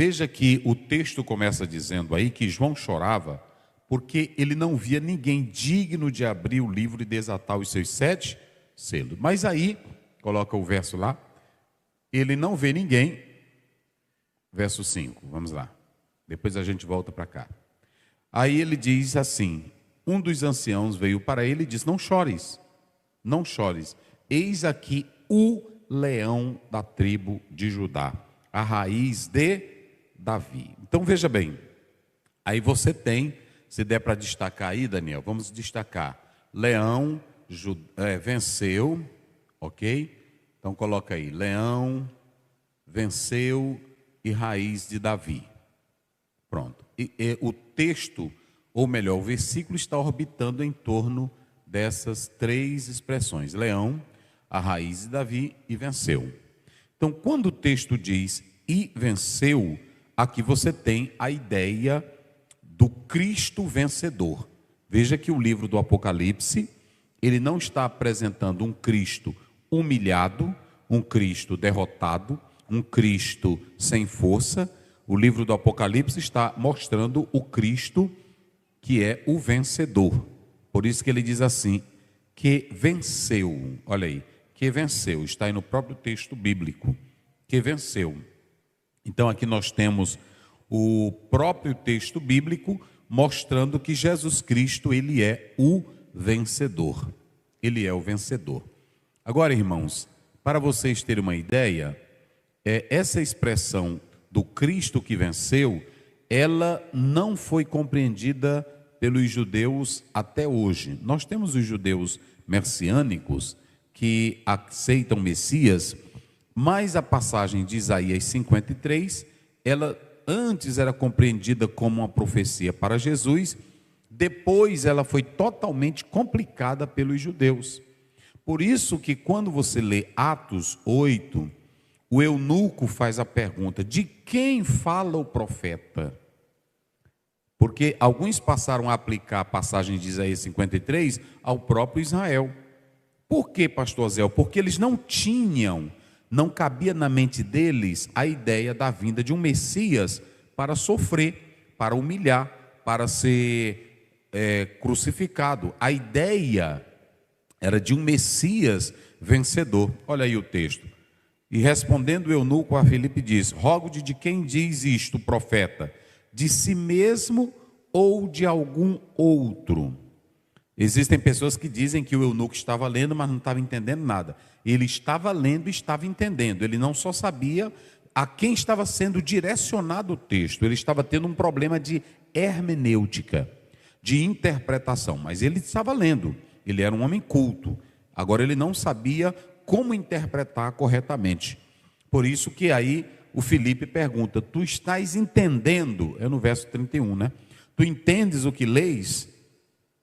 Veja que o texto começa dizendo aí que João chorava porque ele não via ninguém digno de abrir o livro e desatar os seus 7 selos. Mas aí, coloca o verso lá, ele não vê ninguém, verso 5, vamos lá, depois a gente volta para cá. Aí ele diz assim, um dos anciãos veio para ele e disse, não chores, não chores, eis aqui o leão da tribo de Judá, a raiz de Davi. Então veja bem, aí você tem, se der para destacar aí, Daniel, vamos destacar, leão venceu, ok? Então coloca aí, leão venceu e raiz de Davi. Pronto. E o texto, ou melhor, o versículo está orbitando em torno dessas 3 expressões, leão, a raiz de Davi e venceu. Então, quando o texto diz e venceu, aqui você tem a ideia do Cristo vencedor. Veja que o livro do Apocalipse, ele não está apresentando um Cristo humilhado, um Cristo derrotado, um Cristo sem força. O livro do Apocalipse está mostrando o Cristo que é o vencedor. Por isso que ele diz assim, que venceu. Olha aí, que venceu. Está aí no próprio texto bíblico. Que venceu. Então aqui nós temos o próprio texto bíblico mostrando que Jesus Cristo, ele é o vencedor. Ele é o vencedor. Agora, irmãos, para vocês terem uma ideia, essa expressão do Cristo que venceu, ela não foi compreendida pelos judeus até hoje. Nós temos os judeus messiânicos que aceitam Messias, mas a passagem de Isaías 53, ela antes era compreendida como uma profecia para Jesus, depois ela foi totalmente complicada pelos judeus. Por isso que quando você lê Atos 8, o eunuco faz a pergunta, de quem fala o profeta? Porque alguns passaram a aplicar a passagem de Isaías 53 ao próprio Israel. Por que, pastor Zé? Porque eles não cabia na mente deles a ideia da vinda de um Messias para sofrer, para humilhar, para ser crucificado. A ideia era de um Messias vencedor. Olha aí o texto. E respondendo o eunuco a Filipe diz, rogo-te de quem diz isto o profeta? De si mesmo ou de algum outro? Existem pessoas que dizem que o eunuco estava lendo, mas não estava entendendo nada. Ele estava lendo e estava entendendo. Ele não só sabia a quem estava sendo direcionado o texto. Ele estava tendo um problema de hermenêutica, de interpretação. Mas ele estava lendo. Ele era um homem culto. Agora ele não sabia como interpretar corretamente. Por isso que aí o Filipe pergunta, tu estás entendendo? É no verso 31, né? Tu entendes o que leis?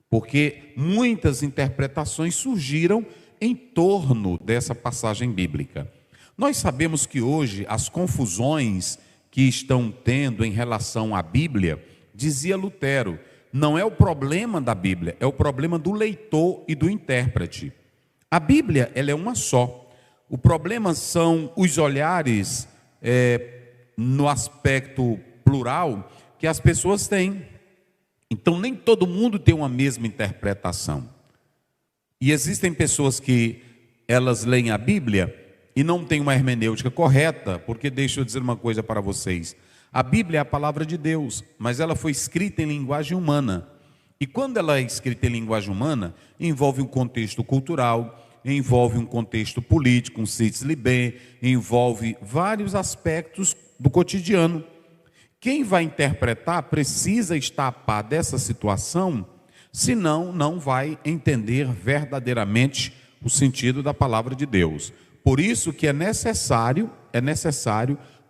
Porque muitas interpretações surgiram em torno dessa passagem bíblica. Nós sabemos que hoje as confusões que estão tendo em relação à Bíblia, dizia Lutero, não é o problema da Bíblia, é o problema do leitor e do intérprete. A Bíblia, ela é uma só. O problema são os olhares no aspecto plural que as pessoas têm. Então, nem todo mundo tem uma mesma interpretação. E existem pessoas que elas leem a Bíblia e não têm uma hermenêutica correta, porque deixa eu dizer uma coisa para vocês. A Bíblia é a palavra de Deus, mas ela foi escrita em linguagem humana. E quando ela é escrita em linguagem humana, envolve um contexto cultural, envolve um contexto político, um cítis libé, envolve vários aspectos do cotidiano. Quem vai interpretar precisa estar a par dessa situação, senão não vai entender verdadeiramente o sentido da palavra de Deus. Por isso que é necessário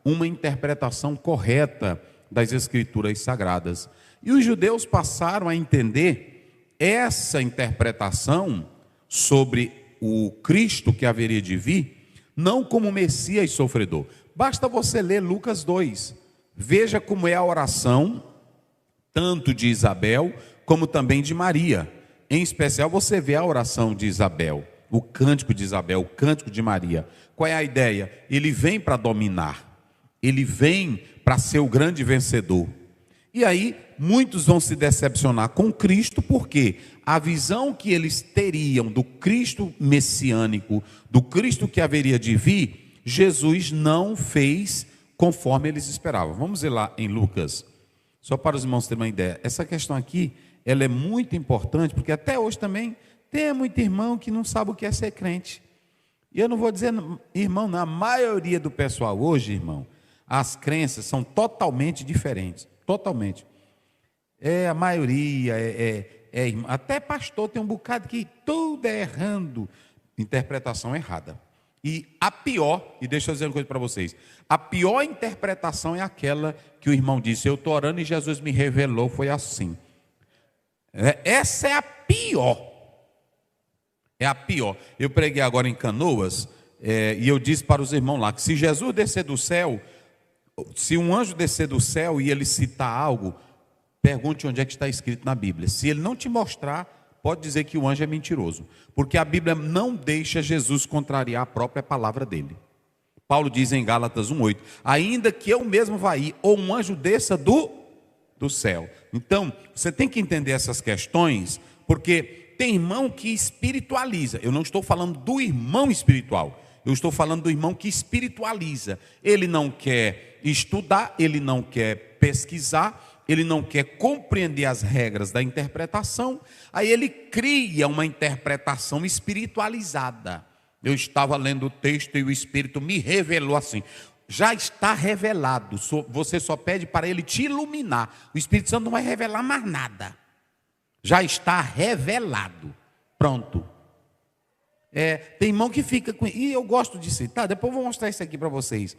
uma interpretação correta das Escrituras Sagradas. E os judeus passaram a entender essa interpretação sobre o Cristo que haveria de vir, não como Messias sofredor. Basta você ler Lucas 2. Veja como é a oração, tanto de Isabel, como também de Maria. Em especial, você vê a oração de Isabel, o cântico de Isabel, o cântico de Maria. Qual é a ideia? Ele vem para dominar. Ele vem para ser o grande vencedor. E aí, muitos vão se decepcionar com Cristo, porque a visão que eles teriam do Cristo messiânico, do Cristo que haveria de vir, Jesus não fez conforme eles esperavam. Vamos ver lá em Lucas, só para os irmãos terem uma ideia. Essa questão aqui, ela é muito importante, porque até hoje também tem muito irmão que não sabe o que é ser crente. E eu não vou dizer, irmão, na maioria do pessoal hoje, irmão, as crenças são totalmente diferentes. Totalmente. A maioria, até pastor tem um bocado que tudo é errando, interpretação errada. E a pior, e deixa eu dizer uma coisa para vocês, a pior interpretação é aquela que o irmão disse, eu estou orando e Jesus me revelou, foi assim. Essa é a pior. É a pior. Eu preguei agora em Canoas, e eu disse para os irmãos lá, que se Jesus descer do céu, se um anjo descer do céu e ele citar algo, pergunte onde é que está escrito na Bíblia. Se ele não te mostrar, pode dizer que o anjo é mentiroso, porque a Bíblia não deixa Jesus contrariar a própria palavra dele. Paulo diz em Gálatas 1:8, ainda que eu mesmo vá ir, ou um anjo desça do céu. Então, você tem que entender essas questões, porque tem irmão que espiritualiza. Eu não estou falando do irmão espiritual, eu estou falando do irmão que espiritualiza. Ele não quer estudar, ele não quer pesquisar, ele não quer compreender as regras da interpretação, aí ele cria uma interpretação espiritualizada. Eu estava lendo o texto e o Espírito me revelou assim. Já está revelado, você só pede para ele te iluminar. O Espírito Santo não vai revelar mais nada. Já está revelado. Pronto. Tem irmão que fica com... E eu gosto de citar, depois eu vou mostrar isso aqui para vocês.